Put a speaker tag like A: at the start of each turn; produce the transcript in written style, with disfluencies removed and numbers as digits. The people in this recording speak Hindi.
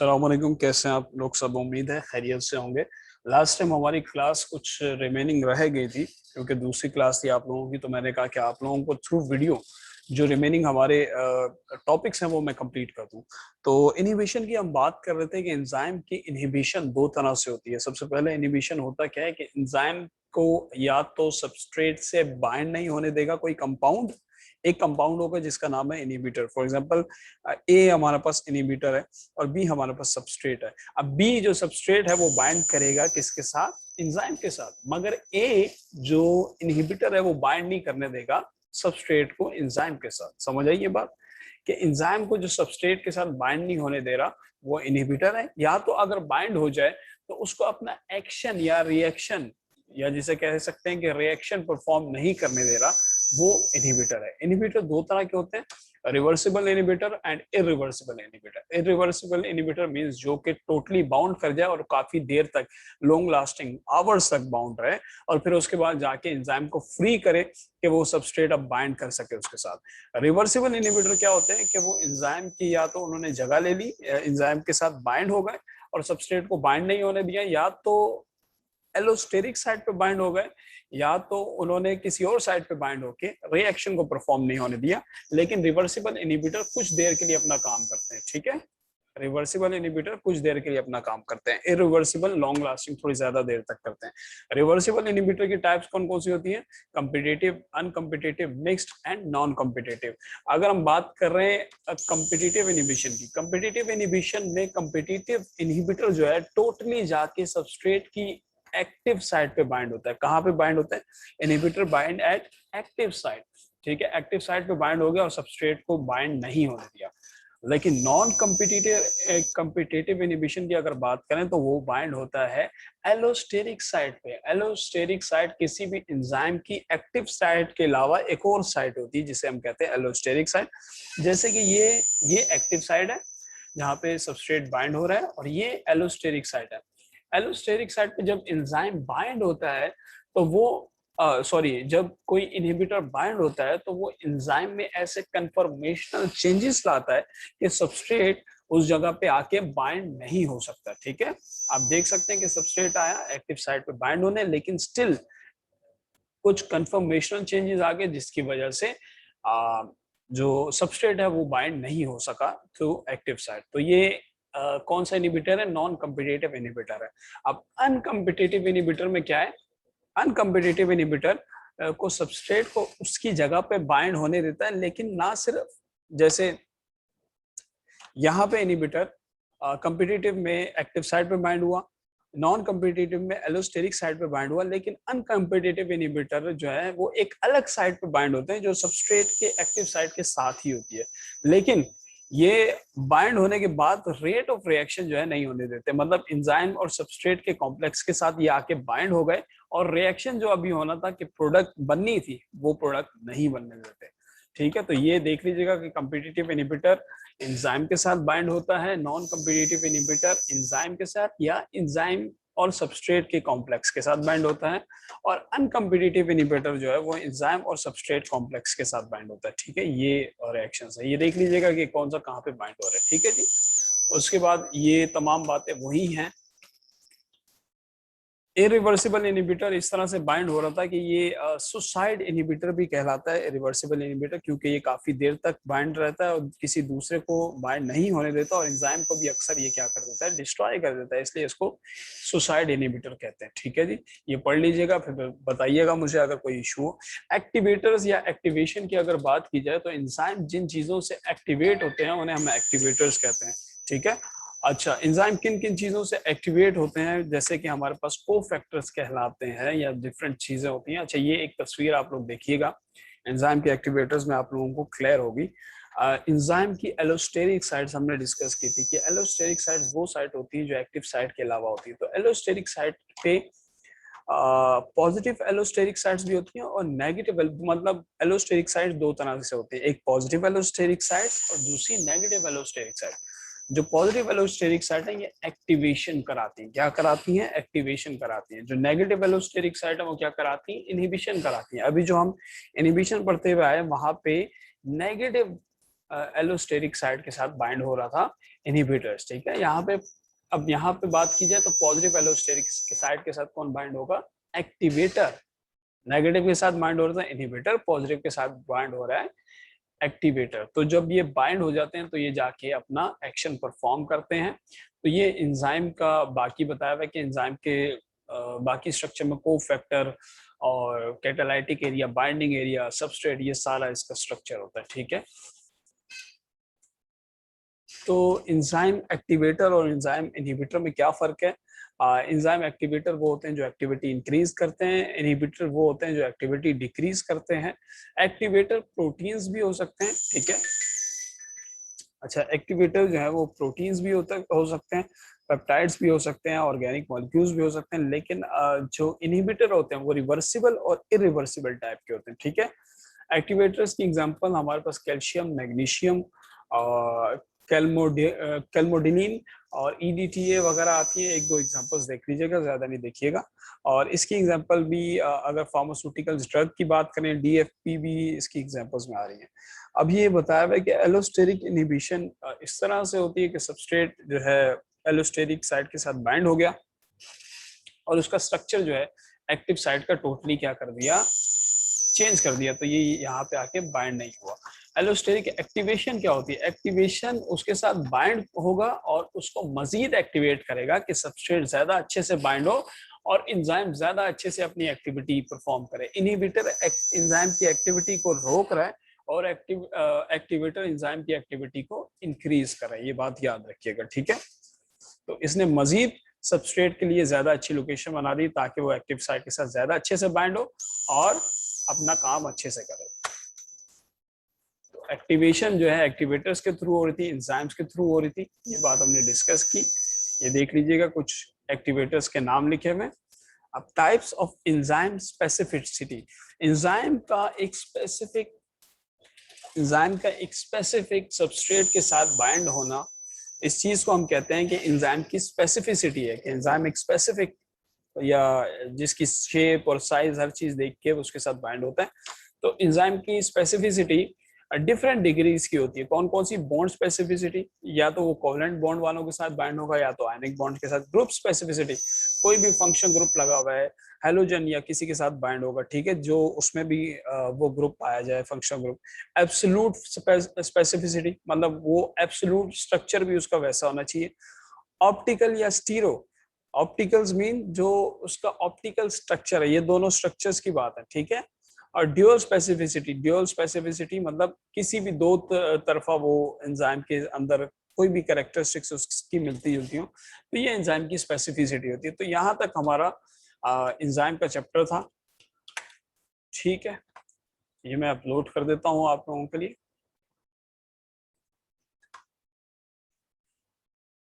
A: अस्सलाम वालेकुम। कैसे हैं आप लोग? सब उम्मीद है खैरियत से होंगे। लास्ट टाइम हमारी क्लास कुछ रिमेनिंग रह गई थी क्योंकि दूसरी क्लास थी आप लोगों की, तो मैंने कहा कि आप लोगों को थ्रू वीडियो जो रिमेनिंग हमारे टॉपिक्स हैं वो मैं कंप्लीट कर दूं। तो इनहिबिशन की हम बात कर रहे थे कि एंजाइम की इनहिबिशन दो तरह से होती है। सबसे पहले इनहिबिशन होता क्या है कि एंजाइम को या तो सबस्ट्रेट से बाइंड नहीं होने देगा कोई कंपाउंड, एक कंपाउंड होगा जिसका नाम है इनहिबिटर। फॉर एग्जांपल ए हमारे पास इनहिबिटर है और बी हमारे पास सबस्ट्रेट है। अब बी जो सबस्ट्रेट है वो बाइंड करेगा किसके साथ? एंजाइम के साथ, मगर ए जो इनहिबिटर है वो बाइंड नहीं करने देगा सबस्ट्रेट को एंजाइम के साथ। समझ आई ये बात कि एंजाइम को जो सबस्ट्रेट के साथ बाइंड नहीं होने दे रहा वो इनहिबिटर है, या तो अगर बाइंड हो जाए तो उसको अपना एक्शन या रिएक्शन या जिसे कह सकते हैं कि रिएक्शन परफॉर्म नहीं करने दे रहा, वो इनहिबिटर है। इनहिबिटर दो तरह के होते हैं, reversible inhibitor and irreversible inhibitor. Irreversible inhibitor means जो कि टोटली बाउंड कर जाए और काफी देर तक, लॉन्ग लास्टिंग आवर्स तक बाउंड रहे और फिर उसके बाद जाके एंजाइम को फ्री करे कि वो सबस्ट्रेट अब बाइंड कर सके उसके साथ। रिवर्सिबल इनहिबिटर क्या होते हैं कि वो एंजाइम की या तो उन्होंने जगह ले ली, एंजाइम के साथ बाइंड हो गए और सबस्ट्रेट को बाइंड नहीं होने दिया, या तो एलोस्टेरिक साइड पे बाइंड हो गए, या तो उन्होंने किसी और साइड पे बाइंड होके रिएक्शन को परफॉर्म नहीं होने दिया। लेकिन रिवर्सिबल इनहिबिटर कुछ देर के लिए अपना काम करते हैं, ठीक है। रिवर्सिबल इनहिबिटर कुछ देर के लिए अपना काम करते हैं, इरिवर्सिबल लॉन्ग लास्टिंग थोड़ी ज्यादा देर तक करते हैं। रिवर्सिबल इनहिबिटर की टाइप्स कौन कौन सी होती है? Competitive, uncompetitive, mixed and non competitive. अगर हम बात कर रहे हैं कम्पिटिटिव इनहिबिशन की, कम्पिटिटिव इनहिबिशन में कम्पिटिटिव इनहिबिटर जो है टोटली जाके सबस्ट्रेट की एक्टिव साइट पे बाइंड होता है। कहाँ पे बाइंड होता है? Inhibitor bind at active site, ठीक है। एक्टिव साइट पे बाइंड हो गया और सबस्ट्रेट को बाइंड नहीं होने दिया। लेकिन नॉन कम्पिटिटिव इनहिबिशन की अगर बात करें तो वो बाइंड होता है एलोस्टेरिक साइट पे। एलोस्टेरिक साइट किसी भी एंजाइम की एक्टिव साइट के अलावा एक और साइट होती है जिसे हम कहते हैं एलोस्टेरिक साइट। जैसे कि ये एक्टिव साइट है जहाँ पे सबस्ट्रेट बाइंड हो रहा है और ये एलोस्टेरिक साइट है। एलोस्टेरिक साइट पे जब एंजाइम बाइंड होता है तो वो जब कोई इनहिबिटर बाइंड होता है तो वो एंजाइम में ऐसे कन्फर्मेशनल चेंजेस लाता है कि सबस्ट्रेट उस जगह पे आके बाइंड नहीं हो सकता, ठीक है। आप देख सकते हैं कि सबस्ट्रेट आया एक्टिव साइट पे बाइंड होने, लेकिन स्टिल कुछ कन्फर्मेशनल चेंजेस आ गए जिसकी वजह से जो सबस्ट्रेट है वो बाइंड नहीं हो सका थ्रू एक्टिव साइट। तो ये कौन सा इनहिबिटर है? नॉन कम्पिटिटिव इनहिबिटर है। अब अनकम्पिटिटिव इनहिबिटर में क्या है? अनकम्पिटिटिव इनहिबिटर को सबस्ट्रेट को उसकी जगह पे बाइंड होने देता है, लेकिन ना सिर्फ जैसे यहाँ पे इनहिबिटर कम्पिटिटिव में एक्टिव साइट पे बाइंड हुआ, नॉन कम्पिटिटिव में एलोस्टेरिक साइट पे बाइंड हुआ, लेकिन अनकम्पिटिटिव इनहिबिटर जो है वो एक अलग साइट पे बाइंड होते हैं जो सबस्ट्रेट के एक्टिव साइट के साथ ही होती है। लेकिन ये बाइंड होने के बाद रेट ऑफ रिएक्शन जो है नहीं होने देते, मतलब एंजाइम और सबस्ट्रेट के कॉम्प्लेक्स के साथ ये आके बाइंड हो गए और रिएक्शन जो अभी होना था कि प्रोडक्ट बननी थी वो प्रोडक्ट नहीं बनने देते, ठीक है। तो ये देख लीजिएगा कि कम्पिटिटिव इनहिबिटर एंजाइम के साथ बाइंड होता है, नॉन कम्पिटिटिव इनहिबिटर एंजाइम के साथ या एंजाइम और सबस्ट्रेट के कॉम्प्लेक्स के साथ बाइंड होता है, और अनकम्पिटिटिव इनहिबिटर जो है वो एंजाइम और सबस्ट्रेट कॉम्प्लेक्स के साथ बाइंड होता है, ठीक है। ये रिएक्शंस है, ये देख लीजिएगा कि कौन सा कहाँ पे बाइंड हो रहा है, ठीक है जी। उसके बाद ये तमाम बातें वही हैं। इरिवर्सिबल इनहिबिटर इस तरह से बाइंड हो रहा था कि ये सुसाइड इनहिबिटर भी कहलाता है, इरिवर्सिबल इनहिबिटर, क्योंकि ये काफी देर तक बाइंड रहता है और किसी दूसरे को बाइंड नहीं होने देता और एंजाइम को भी अक्सर ये क्या कर देता है? डिस्ट्रॉय कर देता है, इसलिए इसको सुसाइड इनहिबिटर कहते हैं, ठीक है जी। ये पढ़ लीजिएगा, फिर बताइएगा मुझे अगर कोई इशू हो। एक्टिवेटर्स या एक्टिवेशन की अगर बात की जाए तो एंजाइम जिन चीजों से एक्टिवेट होते हैं उन्हें हम एक्टिवेटर्स कहते हैं, ठीक है। अच्छा, एंजाइम किन किन चीजों से एक्टिवेट होते हैं? जैसे कि हमारे पास कोफैक्टर्स कहलाते हैं या डिफरेंट चीजें होती हैं। अच्छा, ये एक तस्वीर आप लोग देखिएगा एंजाइम के एक्टिवेटर्स में, आप लोगों को क्लियर होगी। एंजाइम की एलोस्टेरिक साइट्स हमने डिस्कस की थी कि एलोस्टेरिक साइट्स वो साइट होती है जो एक्टिव साइट के अलावा होती है। तो एलोस्टेरिक साइट पे पॉजिटिव एलोस्टेरिक साइट्स भी होती हैं और नेगेटिव, मतलब एलोस्टेरिक साइट्स दो तरह से होती है, एक पॉजिटिव एलोस्टेरिक साइट और दूसरी नेगेटिव एलोस्टेरिक साइट। जो पॉजिटिव एलोस्टेरिक साइट है ये एक्टिवेशन कराती हैं, क्या कराती हैं? एक्टिवेशन कराती हैं। जो नेगेटिव एलोस्टेरिक साइट है वो क्या कराती हैं? इनहिबिशन कराती हैं। अभी जो हम इनहिबिशन पढ़ते हुए आए वहां पे नेगेटिव एलोस्टेरिक साइट के साथ बाइंड हो रहा था, इनहिबिटर्स, ठीक है। यहाँ पे अब यहाँ पे बात की जाए तो पॉजिटिव एलोस्टेरिक के साइड के साथ कौन बाइंड होगा, एक्टिवेटर। नेगेटिव के साथ बाइंड हो रहा है इनहिबिटर, पॉजिटिव के साथ बाइंड हो रहा है एक्टिवेटर। तो जब ये बाइंड हो जाते हैं तो ये जाके अपना एक्शन परफॉर्म करते हैं। तो ये एंजाइम का बाकी बताया हुआ है कि एंजाइम के बाकी स्ट्रक्चर में कोफैक्टर और catalytic area, binding area, substrate, ये सारा इसका स्ट्रक्चर होता है, ठीक है। तो एंजाइम एक्टिवेटर और एंजाइम इनहिबिटर में क्या फर्क है? एंजाइम एक्टिवेटर वो होते हैं जो एक्टिविटी इंक्रीज करते हैं, इनहिबिटर वो होते हैं जो एक्टिविटी डिक्रीज करते हैं। एक्टिवेटर प्रोटीन्स भी हो सकते हैं, ठीक है। अच्छा, एक्टिवेटर जो है वो प्रोटीन्स भी हो सकते हैं, पेप्टाइड्स भी हो सकते हैं, ऑर्गेनिक मॉलिक्यूल्स भी हो सकते हैं, लेकिन जो इनहिबिटर होते हैं वो रिवर्सिबल और इरिवर्सिबल टाइप के होते हैं, ठीक है। एक्टिवेटर्स की एग्जांपल हमारे पास कैल्शियम, मैग्नीशियम, कैल्मोडिनिन और EDTA वगैरह आती है। एक दो एग्जांपल्स देख लीजिएगा, ज्यादा नहीं देखिएगा। और इसकी एग्जांपल भी अगर फार्मास्यूटिकल्स ड्रग की बात करें, DFP भी इसकी एग्जांपल्स में आ रही है। अब ये बताया हुआ है कि एलोस्टेरिक इनहिबिशन इस तरह से होती है कि सबस्ट्रेट जो है एलोस्टेरिक साइड के साथ बाइंड हो गया और उसका स्ट्रक्चर जो है एक्टिव साइड का टोटली क्या कर दिया, चेंज कर दिया। तो ये यहाँ पे आके बाइंड नहीं हुआ। एलोस्टेरिक एक्टिवेशन क्या होती है? एक्टिवेशन उसके साथ बाइंड होगा और उसको मजीद एक्टिवेट करेगा कि सबस्ट्रेट ज्यादा अच्छे से बाइंड हो और एंजाइम ज्यादा अच्छे से अपनी एक्टिविटी परफॉर्म करे। इनहिबिटर एंजाइम की एक्टिविटी को रोक रहा है और एक्टिवेटर एंजाइम की एक्टिविटी को इंक्रीज कर रहा है। ये बात याद रखिएगा, ठीक है। तो इसने मजीद सबस्ट्रेट के लिए ज्यादा अच्छी लोकेशन बना दी ताकि वो एक्टिव साइट के साथ ज्यादा अच्छे से बाइंड हो और अपना काम अच्छे से करे। तो एक्टिवेशन जो है एक्टिवेटर्स के थ्रू हो रही थी, एंजाइम्स के थ्रू हो रही थी, ये बात हमने डिस्कस की। ये देख लीजिएगा, कुछ एक्टिवेटर्स के नाम लिखे हुए। अब types of enzyme specificity, enzyme का एक स्पेसिफिक सबस्ट्रेट के साथ बाइंड होना, इस चीज को हम कहते हैं कि एंजाइम की स्पेसिफिसिटी है, कि एंजाइम एक स्पेसिफिक या जिसकी शेप और साइज हर चीज देख के उसके साथ बाइंड होता है। तो एंजाइम की स्पेसिफिसिटी डिफरेंट डिग्रीज की होती है। कौन कौन सी? बॉन्ड स्पेसिफिसिटी, या तो वो कोवलेंट बॉन्ड वालों के साथ बाइंड होगा या तो आयनिक बॉन्ड के साथ। ग्रुप स्पेसिफिसिटी, कोई भी फंक्शन ग्रुप लगा हुआ है, हेलोजन या किसी के साथ बाइंड होगा, ठीक है, जो उसमें भी वो ग्रुप पाया जाए, फंक्शन ग्रुप। एब्सोल्यूट स्पेसिफिसिटी, मतलब वो एब्सोल्यूट स्ट्रक्चर भी उसका वैसा होना चाहिए। ऑप्टिकल या स्टीरो, ऑप्टिकल्स मीन जो उसका ऑप्टिकल स्ट्रक्चर है, ये दोनों स्ट्रक्चर्स की बात है, ठीक है। और ड्यूअल स्पेसिफिसिटी मतलब किसी भी दो तरफा वो एंजाइम के अंदर कोई भी कैरेक्टरिस्टिक्स उसकी मिलती जुलती हो, तो ये एंजाइम की स्पेसिफिसिटी होती है। तो यहाँ तक हमारा एंजाइम का चैप्टर था, ठीक है। ये मैं अपलोड कर देता हूँ आप लोगों के लिए।